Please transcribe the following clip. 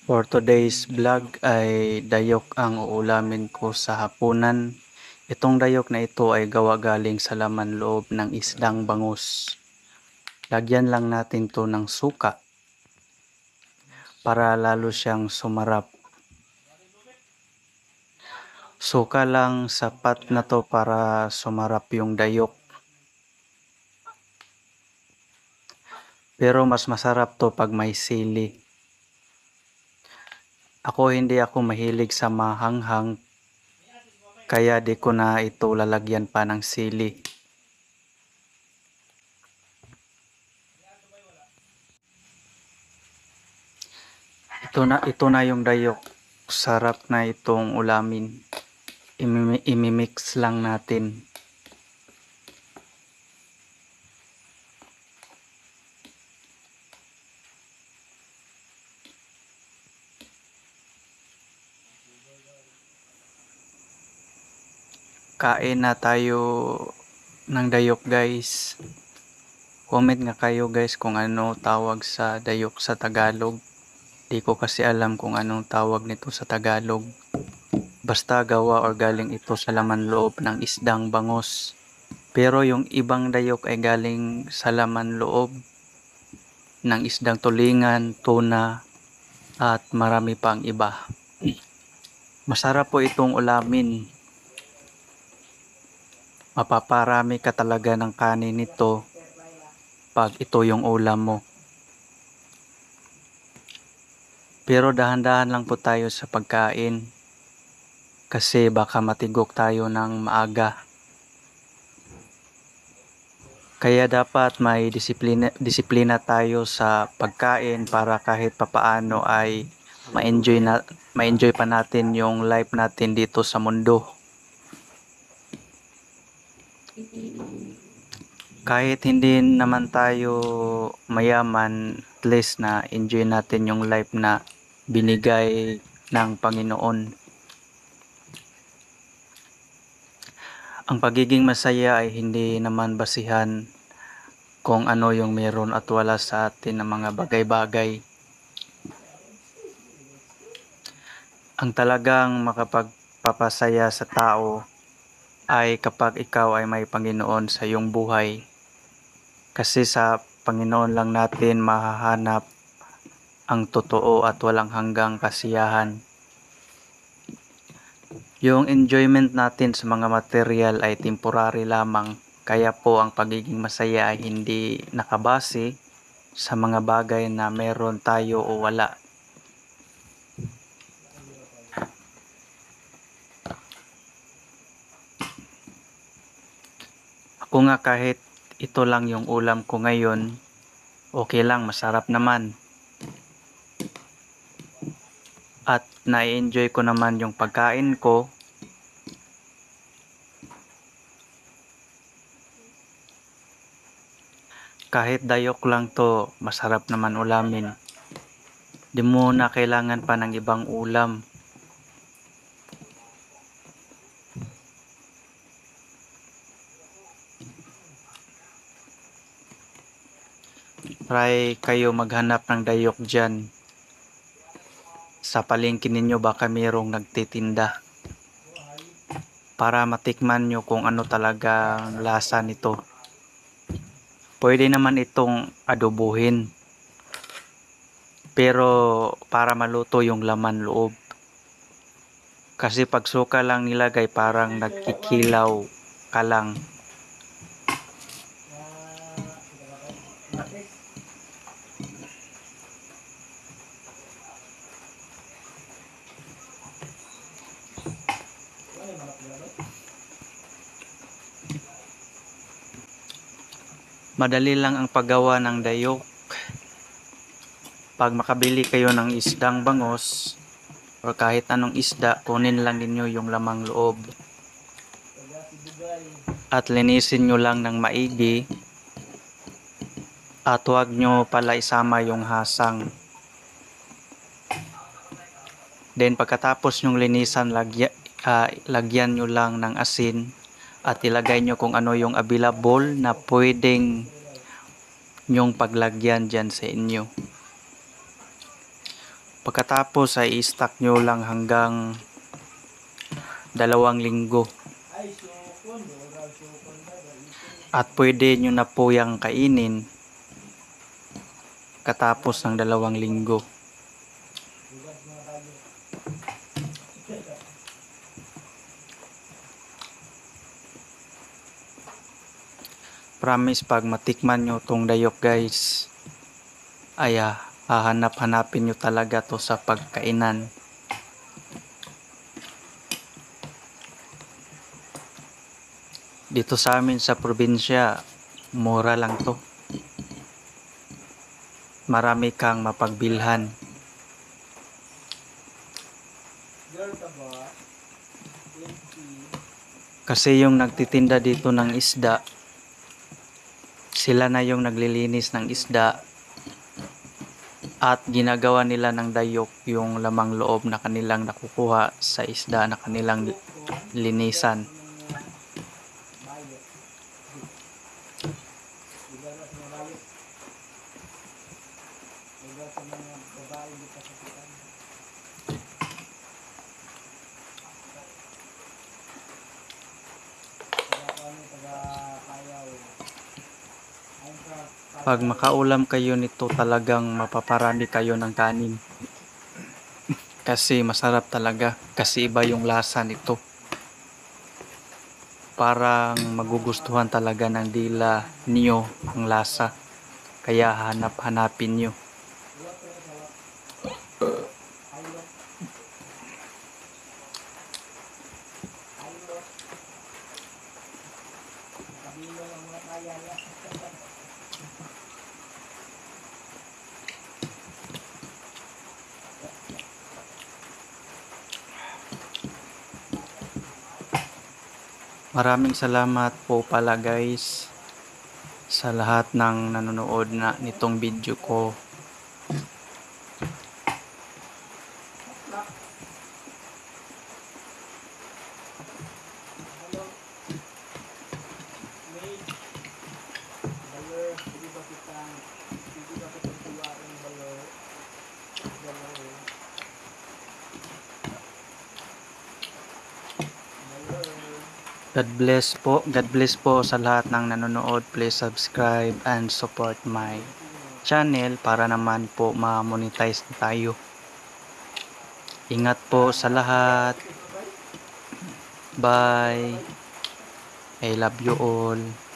For today's vlog ay dayok ang uulamin ko sa hapunan. Itong dayok na ito ay gawa galing sa laman loob ng isdang bangus. Lagyan lang natin to ng suka para lalo siyang sumarap. Suka lang sapat na to para sumarap yung dayok. Pero mas masarap to pag may sili. Hindi ako mahilig sa mahanghang, kaya di ko na ito lalagyan pa ng sili. Ito na yung dayok. Sarap na itong ulamin. Imimix lang natin. Kain na tayo ng dayok, guys. Comment nga kayo, guys, kung ano tawag sa dayok sa Tagalog. Di ko kasi alam kung anong tawag nito sa Tagalog. Basta gawa or galing ito sa laman loob ng isdang bangus. Pero yung ibang dayok ay galing sa laman loob ng isdang tulingan, tuna, at marami pang iba. Masarap po itong ulamin. Mapaparami ka talaga ng kanin nito pag ito yung ulam mo. Pero dahan-dahan lang po tayo sa pagkain kasi baka matigok tayo ng maaga. Kaya dapat may disiplina tayo sa pagkain para kahit papaano ay ma-enjoy pa natin yung life natin dito sa mundo. Kahit hindi naman tayo mayaman, at least na enjoy natin yung life na binigay ng Panginoon. Ang pagiging masaya ay hindi naman basihan kung ano yung meron at wala sa atin ng mga bagay-bagay. Ang talagang makapagpapasaya sa tao ay kapag ikaw ay may Panginoon sa iyong buhay. Kasi sa Panginoon lang natin mahahanap ang totoo at walang hanggang kasiyahan. Yung enjoyment natin sa mga material ay temporary lamang. Kaya po ang pagiging masaya ay hindi nakabase sa mga bagay na meron tayo o wala. Ako nga kahit ito lang yung ulam ko ngayon, okay lang, masarap naman. At na-enjoy ko naman yung pagkain ko. Kahit dayok lang to, masarap naman ulamin. Di mo na kailangan pa ng ibang ulam. Try kayo maghanap ng dayok dyan. Sa palengke ninyo baka mayroong nagtitinda. Para matikman nyo kung ano talaga ang lasa nito. Pwede naman itong adobuhin. Pero para maluto yung laman loob. Kasi pag suka lang nilagay parang nagkikilaw ka lang. Madali lang ang paggawa ng dayok. Pag makabili kayo ng isdang bangus o kahit anong isda, kunin lang ninyo yung lamang loob. At linisin nyo lang ng maigi. At huwag nyo pala isama yung hasang. Then pagkatapos nyong linisan, lagyan nyo lang ng asin. At ilagay nyo kung ano yung available na pwedeng nyong paglagyan dyan sa inyo. Pagkatapos ay i-stack nyo lang hanggang 2 linggo. At pwede nyo na po yung kainin katapos ng 2 linggo. Promise, pag matikman nyo tong dayok guys, ay hahanap-hanapin nyo talaga to sa pagkainan. Dito sa amin sa probinsya, mura lang to. Marami kang mapagbilhan. Kasi yung nagtitinda dito ng isda, sila na yung naglilinis ng isda at ginagawa nila ng dayok yung lamang loob na kanilang nakukuha sa isda na kanilang linisan. Pag makaulam kayo nito, talagang mapaparami kayo ng kanin. Kasi masarap talaga. Kasi iba yung lasa nito. Parang magugustuhan talaga ng dila niyo ang lasa. Kaya hanap-hanapin nyo. Maraming salamat po pala guys sa lahat ng nanonood na nitong video ko. God bless po. God bless po sa lahat ng nanonood. Please subscribe and support my channel para naman po ma-monetize na tayo. Ingat po sa lahat. Bye. I love you all.